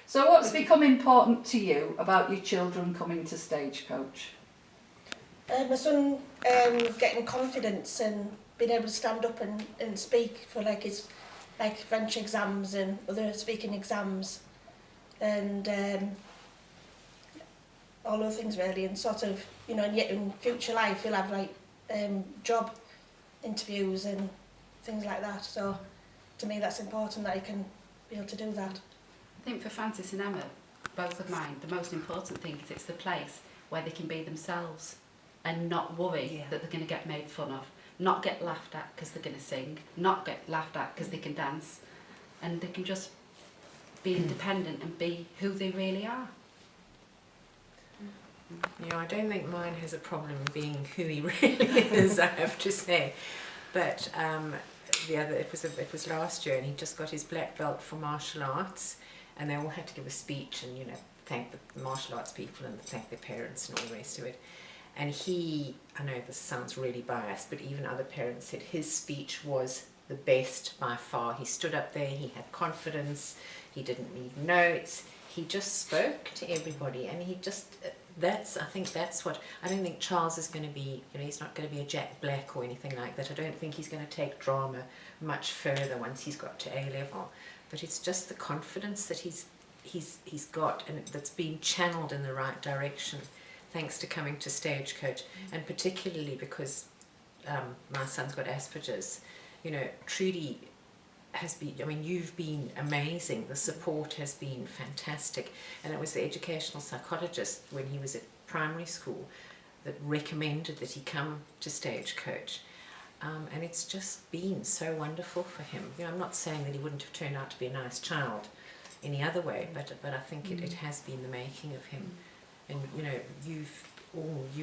So what's become important to you about your children coming to Stagecoach? My son getting confidence and being able to stand up and speak for like his French exams and other speaking exams, and all other things really, and sort of, you know, and yet in future life he'll have like job interviews and things like that. So to me that's important that he can be able to do that. I think for Francis and Emma, both of mine, the most important thing is it's the place where they can be themselves and not worry that they're going to get made fun of, not get laughed at because they're going to sing, not get laughed at because they can dance, and they can just be independent and be who they really are. Yeah, I don't think mine has a problem being who he really is, I have to say. But it was last year, and he just got his black belt for martial arts, and they all had to give a speech and, you know, thank the martial arts people and thank their parents and all the rest of it. And he, I know this sounds really biased, but even other parents said his speech was the best by far. He stood up there, he had confidence, he didn't need notes, he just spoke to everybody, and he just, I think that's what, I don't think Charles is going to be, you know, he's not going to be a Jack Black or anything like that. I don't think he's going to take drama much further once he's got to A level, but it's just the confidence that he's got, and that's being channeled in the right direction thanks to coming to Stagecoach, and particularly because my son's got Asperger's. You know, Trudy has been, I mean, you've been amazing. The support has been fantastic, and it was the educational psychologist when he was at primary school that recommended that he come to Stagecoach, and it's just been so wonderful for him. You know, I'm not saying that he wouldn't have turned out to be a nice child any other way, but I think it has been the making of him. And you know, you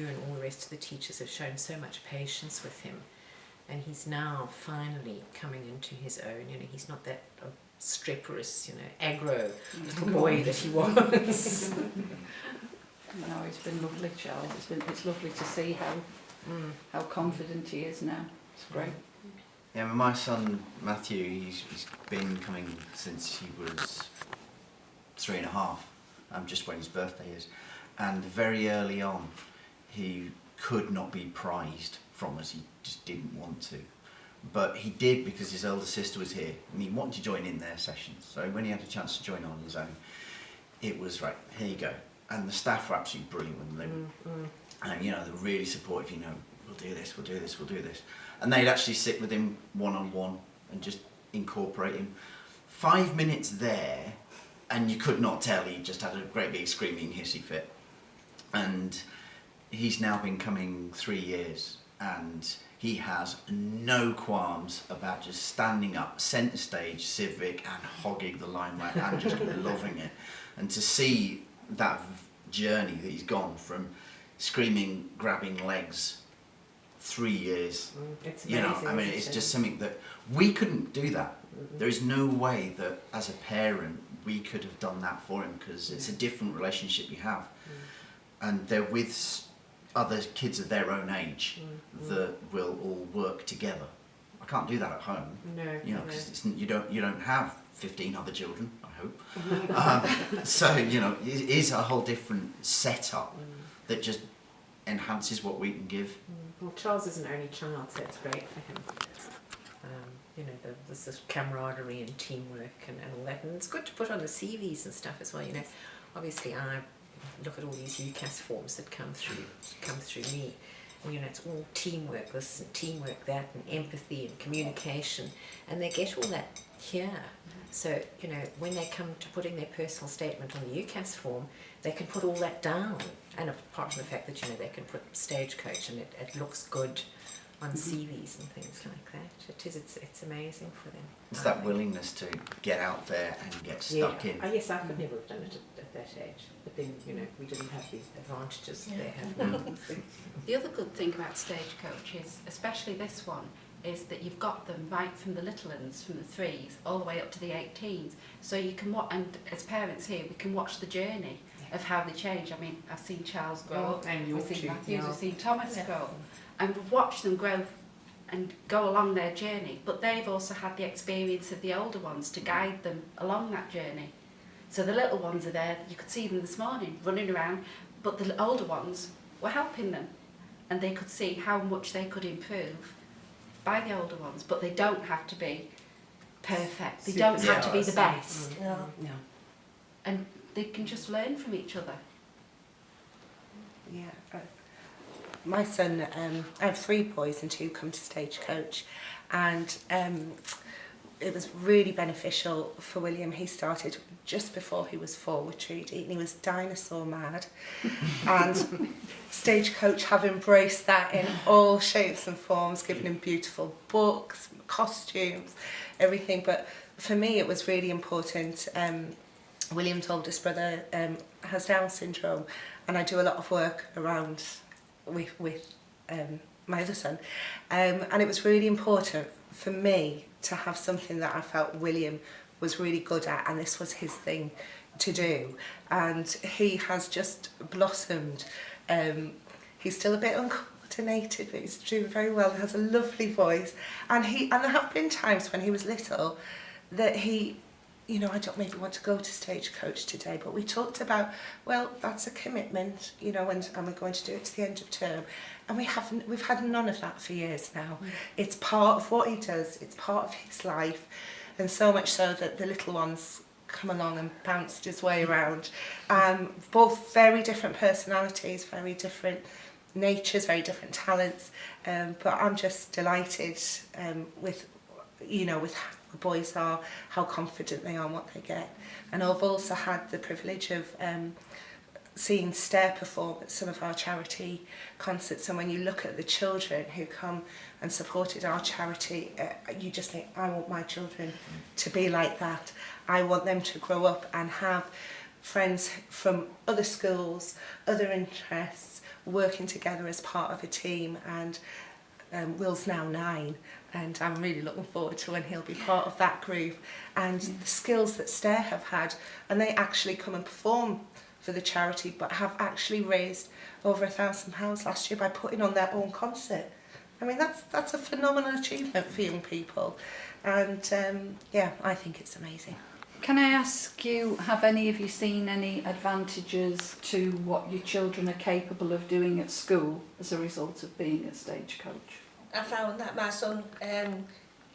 and all the rest of the teachers have shown so much patience with him, and he's now finally coming into his own. You know, he's not that streperous, you know, aggro little boy that he was. No, it's been lovely, Charles. It's lovely to see how confident he is now. It's great. Yeah, my son Matthew, he's been coming since he was 3.5, just when his birthday is. And very early on, he could not be prized from us. He just didn't want to. But he did because his elder sister was here, and he wanted to join in their sessions. So when he had a chance to join on his own, it was, right, here you go. And the staff were absolutely brilliant with them. And, you know, they're really supportive, you know, we'll do this, we'll do this, we'll do this. And they'd actually sit with him one-on-one and just incorporate him. 5 minutes there, and you could not tell he just had a great big screaming hissy fit. And he's now been coming 3 years, and he has no qualms about just standing up centre stage civic and hogging the limelight and just loving it. And to see that journey that he's gone from screaming, grabbing legs, 3 years, It's you know, amazing, I mean, it's just something that we couldn't do that. There is no way that as a parent we could have done that for him, because it's a different relationship you have. And they're with other kids of their own age that will all work together. I can't do that at home. No, you know, because you don't have 15 other children, I hope. So you know, it is a whole different setup that just enhances what we can give. Well, Charles is an only child, so it's great for him. You know, there's this camaraderie and teamwork and all that, and it's good to put on the CVs and stuff as well. You know, obviously I look at all these UCAS forms that come through me, and you know, it's all teamwork this and teamwork that, and empathy and communication, and they get all that here. So you know, when they come to putting their personal statement on the UCAS form, they can put all that down, and apart from the fact that, you know, they can put Stagecoach and it looks good on CVs and things like that. It's amazing for them. It's that willingness to get out there and get stuck in. Oh yes, I could never have done it at that age. But then, you know, we didn't have the advantages they have now. The other good thing about Stagecoach is, especially this one, is that you've got them right from the little ones, from the 3s, all the way up to the 18s. So you can watch, and as parents here, we can watch the journey of how they change. I mean, I've seen Charles grow up, and we've seen too, Matthews, yeah. we've seen Thomas grow up, and we've watched them grow and go along their journey, but they've also had the experience of the older ones to guide them along that journey. So the little ones are there, you could see them this morning running around, but the older ones were helping them, and they could see how much they could improve by the older ones, but they don't have to be perfect, they don't have to be the best, No. No. and they can just learn from each other. Yeah. My son, I have 3 boys and 2 come to Stagecoach, and it was really beneficial for William. He started just before he was 4 with Trudy, and he was dinosaur mad. And Stagecoach have embraced that in all shapes and forms, given him beautiful books, costumes, everything. But for me, it was really important. William's oldest brother has Down syndrome, and I do a lot of work around with my other son, and it was really important for me to have something that I felt William was really good at, and this was his thing to do, and he has just blossomed. He's still a bit uncoordinated, but he's doing very well. He has a lovely voice, and there have been times when he was little that he, you know, I don't maybe want to go to Stagecoach today, but we talked about, well, that's a commitment, you know, and we're going to do it to the end of term. And we've had none of that for years now. It's part of what he does, it's part of his life, and so much so that the little ones come along and bounced his way around. Both very different personalities, very different natures, very different talents, but I'm just delighted with, you know, with how the boys are, how confident they are in what they get. And I've also had the privilege of seeing Stair perform at some of our charity concerts, and when you look at the children who come and supported our charity, you just think, I want my children to be like that. I want them to grow up and have friends from other schools, other interests, working together as part of a team. And Will's now 9, and I'm really looking forward to when he'll be part of that group, and the skills that Stair have had, and they actually come and perform for the charity, but have actually raised over £1,000 last year by putting on their own concert. I mean, that's a phenomenal achievement for young people, and yeah, I think it's amazing. Can I ask you, have any of you seen any advantages to what your children are capable of doing at school as a result of being at Stagecoach? I found that my son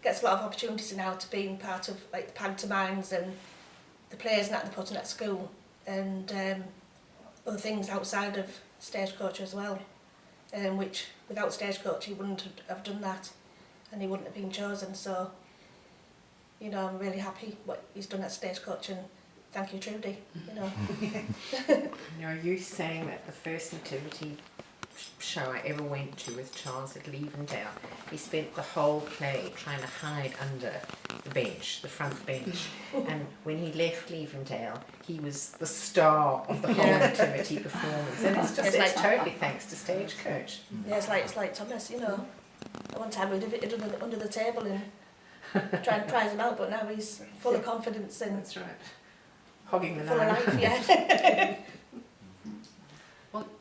gets a lot of opportunities now to being part of like the pantomimes and the plays that they're putting at school, and other things outside of Stagecoach as well, which without Stagecoach he wouldn't have done that, and he wouldn't have been chosen. So, you know, I'm really happy what he's done at Stagecoach, and thank you, Trudy. You know. You know, you saying that the first nativity show I ever went to with Charles at Leavendale, he spent the whole play trying to hide under the bench, the front bench, and when he left Leavendale, he was the star of the whole nativity performance, and it's like totally thanks to Stagecoach. Yeah, it's like Thomas, you know. At one time we'd have it under the table and try and prize him out, but now he's full of confidence and That's right. Hogging the full of line. life, yeah.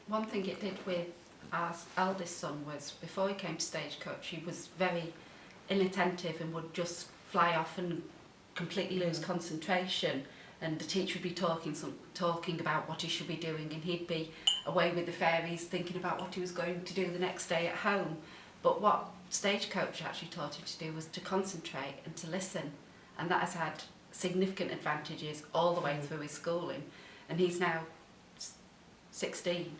One thing it did with our eldest son was, before he came to Stagecoach, he was very inattentive and would just fly off and completely lose concentration, and the teacher would be talking about what he should be doing, and he'd be away with the fairies thinking about what he was going to do the next day at home. But what Stagecoach actually taught him to do was to concentrate and to listen, and that has had significant advantages all the way through his schooling. And he's now 16,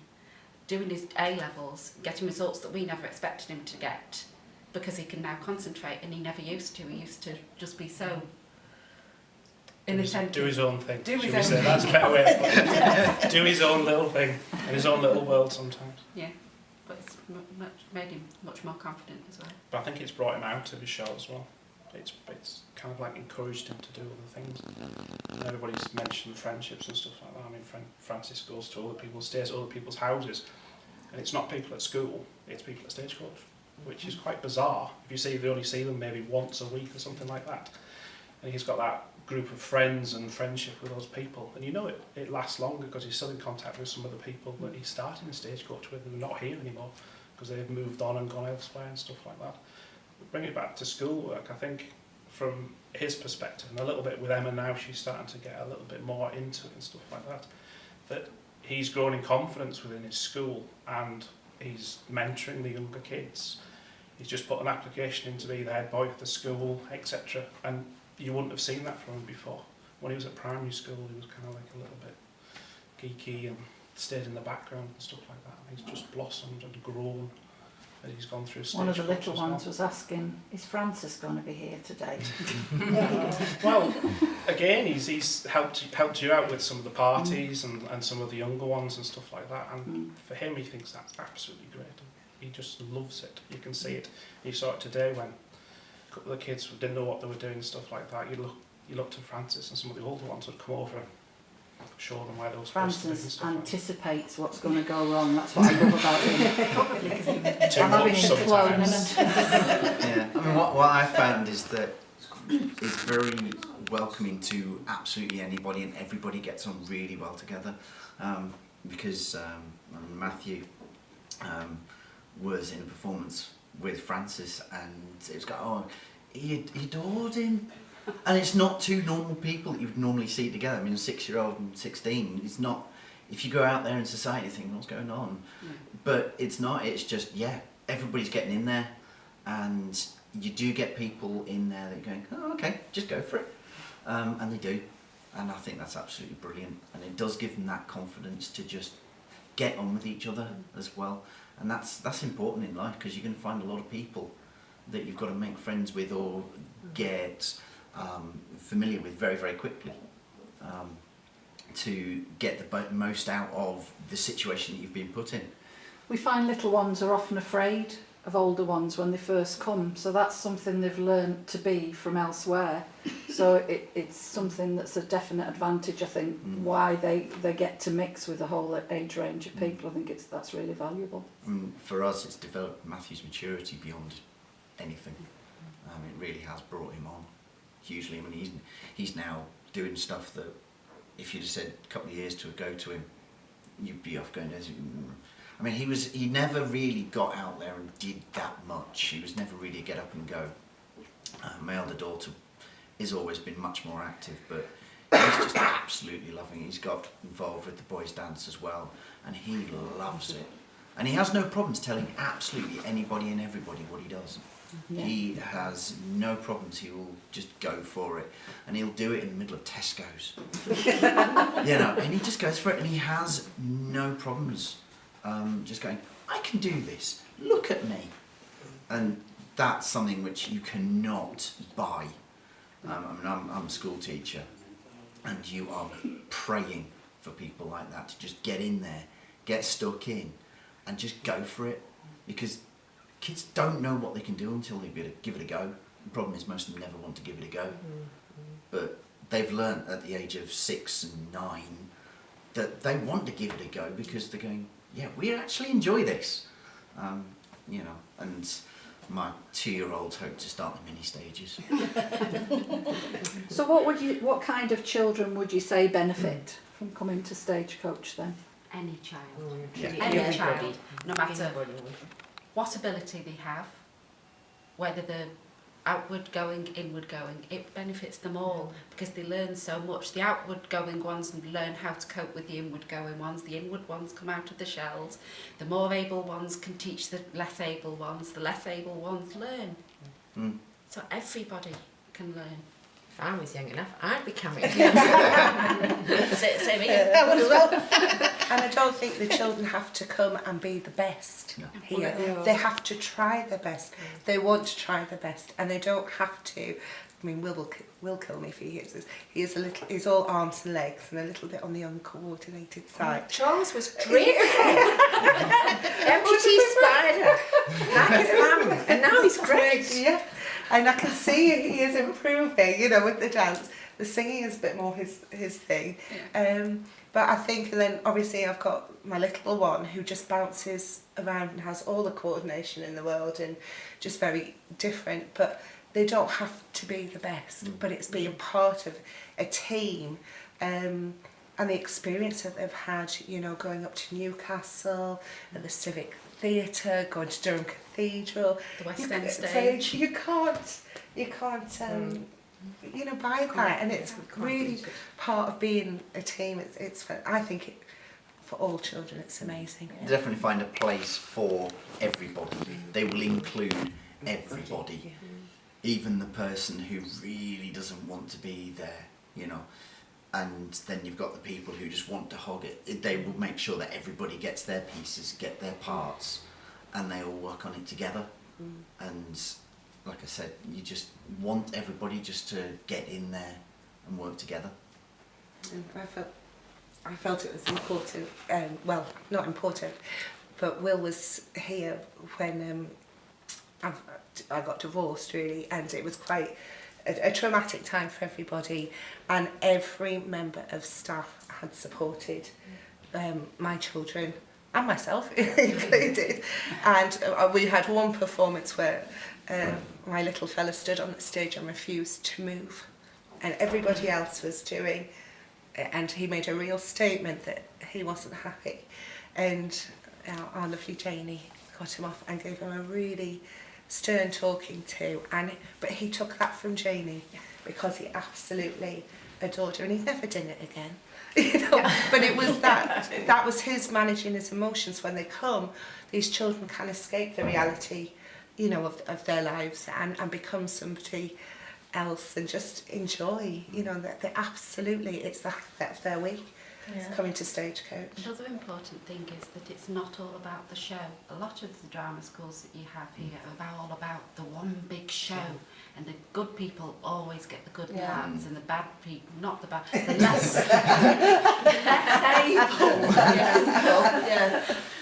doing his A-levels, getting results that we never expected him to get, because he can now concentrate, and he never used to. He used to just be so inattentive. Do his own thing. Do his should we own say? thing. That's a better way of putting it. Do his own little thing in his own little world sometimes. Yeah, but it's made him much more confident as well. But I think it's brought him out of his shell as well. It's kind of like encouraged him to do other things. And everybody's mentioned friendships and stuff like that. I mean, Francis goes to other people, stays at other people's houses, and it's not people at school, it's people at Stagecoach, which is quite bizarre. If you only see them maybe once a week or something like that, and he's got that group of friends and friendship with those people, and you know it lasts longer because he's still in contact with some of the people that he started in Stagecoach with, and they're not here anymore because they've moved on and gone elsewhere and stuff like that. Bring it back to schoolwork, I think from his perspective, and a little bit with Emma now, she's starting to get a little bit more into it and stuff like that, that he's grown in confidence within his school and he's mentoring the younger kids. He's just put an application in to be the head boy at the school, etc. And you wouldn't have seen that from him before. When he was at primary school, he was kind of like a little bit geeky and stayed in the background and stuff like that. And he's just blossomed and grown as he's gone through stage. One of the little ones was asking, is Francis going to be here today? Well, again, he's helped you out with some of the parties and some of the younger ones and stuff like that. And for him, he thinks that's absolutely great. He just loves it. You can see it. You saw it today when a couple of the kids didn't know what they were doing and stuff like that. You look to Francis, and some of the older ones would come over and show them where they were supposed to be and Francis stuff like that. anticipates what's going to go wrong. That's what I love about him. Too I'm having much him cloned. sometimes. Yeah, I mean, what I found is that it's very welcoming to absolutely anybody, and everybody gets on really well together. Because Matthew was in a performance with Francis, and it was going, oh, he adored him. And it's not two normal people that you would normally see together. I mean, a 6-year-old and 16, it's not, if you go out there in society thinking, what's going on? But it's not, it's just, yeah, everybody's getting in there, and you do get people in there that are going, oh, okay, just go for it. And they do. And I think that's absolutely brilliant. And it does give them that confidence to just get on with each other as well. And that's important in life, because you're going to find a lot of people that you've got to make friends with or get familiar with very, very quickly to get the most out of the situation that you've been put in. We find little ones are often afraid of older ones when they first come, so that's something they've learned to be from elsewhere. So it's something that's a definite advantage, I think, why they get to mix with a whole age range of people. I think that's really valuable. For us, it's developed Matthew's maturity beyond anything. It really has brought him on hugely. I mean, he's now doing stuff that if you'd have said a couple of years ago to him, you'd be off going, I mean, he never really got out there and did that much. He was never really a get up and go. My elder daughter has always been much more active, but he's just absolutely loving it. He's got involved with the boys' dance as well, and he loves it. And he has no problems telling absolutely anybody and everybody what he does. Yeah. He has no problems. He will just go for it, and he'll do it in the middle of Tesco's. And he just goes for it, and he has no problems. Just going, I can do this, look at me. And that's something which you cannot buy. I mean, I'm a school teacher, and you are praying for people like that to just get in there, get stuck in, and just go for it. Because kids don't know what they can do until they give it a go. The problem is most of them never want to give it a go. But they've learnt at the age of 6 and 9 that they want to give it a go, because they're going, yeah, we actually enjoy this, and my 2-year-olds hope to start the mini stages. So what kind of children would you say benefit from coming to Stagecoach then? Any child. Yeah. Any child, no matter what ability they have, whether they're outward going, inward going, it benefits them all, because they learn so much. The outward going ones learn how to cope with the inward going ones. The inward ones come out of the shells. The more able ones can teach the less able ones. The less able ones learn. So everybody can learn. If I was young enough, I'd be coming. Same here. That one as well. And I don't think the children have to come and be the best here. They have to try their best. They want to try their best, and they don't have to. I mean, Will kill me if he hears this. He's all arms and legs and a little bit on the uncoordinated side. Charles was dreadful. Empty spider. Like his mum. And now he's great. Yeah. And I can see he is improving, with the dance. The singing is a bit more his thing. But I think, and then obviously I've got my little one who just bounces around and has all the coordination in the world and just very different. But they don't have to be the best, but it's being part of a team. And the experience that they've had, you know, going up to Newcastle, at the Civic Theatre, going to Durham Cathedral. The West You End c- stage. You can't, you know, buy that, and it's really part of being a team. I think for all children, it's amazing. Definitely find a place for everybody. They will include everybody, even the person who really doesn't want to be there, you know. And then you've got the people who just want to hog it. They will make sure that everybody gets their pieces, get their parts, and they all work on it together. And like I said, you just want everybody just to get in there and work together. And I felt it was important, well, not important, but Will was here when I got divorced, really, and it was quite a traumatic time for everybody, and every member of staff had supported my children and myself included, and we had one performance where my little fella stood on the stage and refused to move, and everybody else was doing, and he made a real statement that he wasn't happy, and our lovely Janie got him off and gave him a really stern talking to, but he took that from Janie because he absolutely adored her, and he'd never done it again. You know, but it was that was his managing his emotions. When they come, these children can escape the reality, you know, of their lives and become somebody else and just enjoy, you know, that they absolutely, it's the highlight of their week. Coming to Stagecoach. Another important thing is that it's not all about the show. A lot of the drama schools that you have here are all about the one big show, and the good people always get the good parts, and the bad people, not the bad, the less able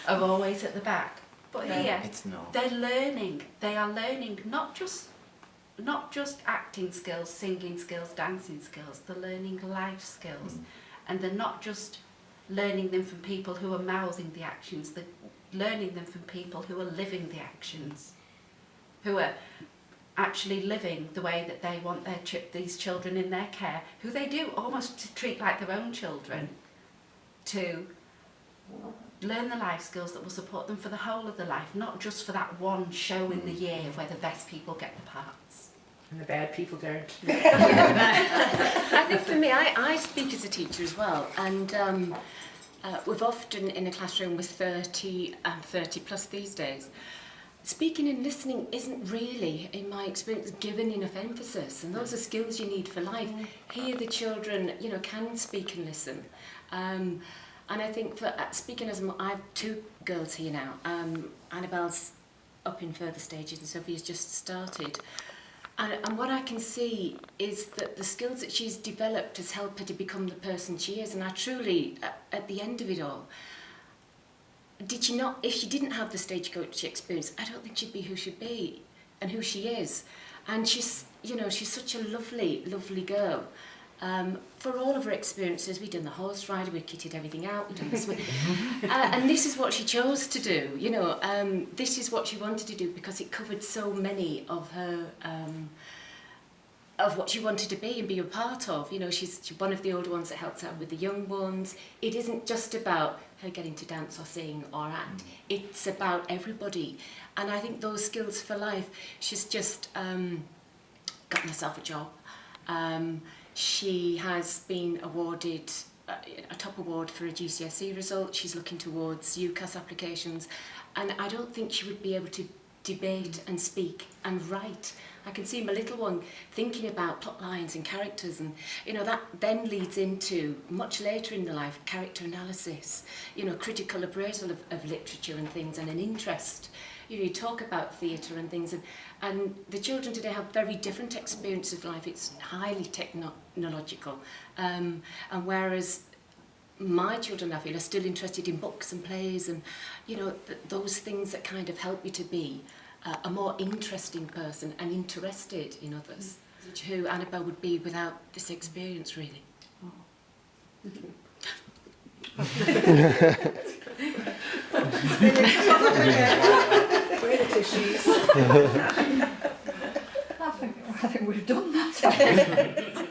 are always at the back. But here, It's not. they're learning. They are learning not just acting skills, singing skills, dancing skills. They're learning life skills. And they're not just learning them from people who are mouthing the actions, they're learning them from people who are living the actions, who are actually living the way that they want these children in their care, who they do almost to treat like their own children, to learn the life skills that will support them for the whole of their life, not just for that one show in the year where the best people get the parts. And the bad people don't. I think for me, I speak as a teacher as well, and we've often in a classroom with 30 and 30 plus these days, speaking and listening isn't really, in my experience, given enough emphasis, and those are skills you need for life. Here the children, you know, can speak and listen. And I think for speaking as I have two girls here now, Annabelle's up in further stages and Sophia's just started. And what I can see is that the skills that she's developed has helped her to become the person she is. And I truly, at the end of it all, did she not, if she didn't have the Stagecoach experience, I don't think she'd be who she'd be and who she is. And she's, you know, she's such a lovely, lovely girl. For all of her experiences, we've done the horse ride, we kitted everything out, we've done the swim. And this is what she chose to do, you know, this is what she wanted to do because it covered so many of her, of what she wanted to be and be a part of. You know, she's one of the older ones that helps out with the young ones. It isn't just about her getting to dance or sing or act, it's about everybody. And I think those skills for life, she's just gotten herself a job. She has been awarded a top award for a GCSE result. She's looking towards UCAS applications, and I don't think she would be able to debate and speak and write. I can see my little one thinking about plot lines and characters, and you know that then leads into much later in the life character analysis, you know, critical appraisal of literature and things, and an interest. You know, you talk about theatre and things, and the children today have very different experience of life. It's highly technological, and whereas my children, I feel, are still interested in books and plays and, you know, those things that kind of help you to be a more interesting person and interested in others, who Annabelle would be without this experience, really. Where are the tissues? I think we've done that.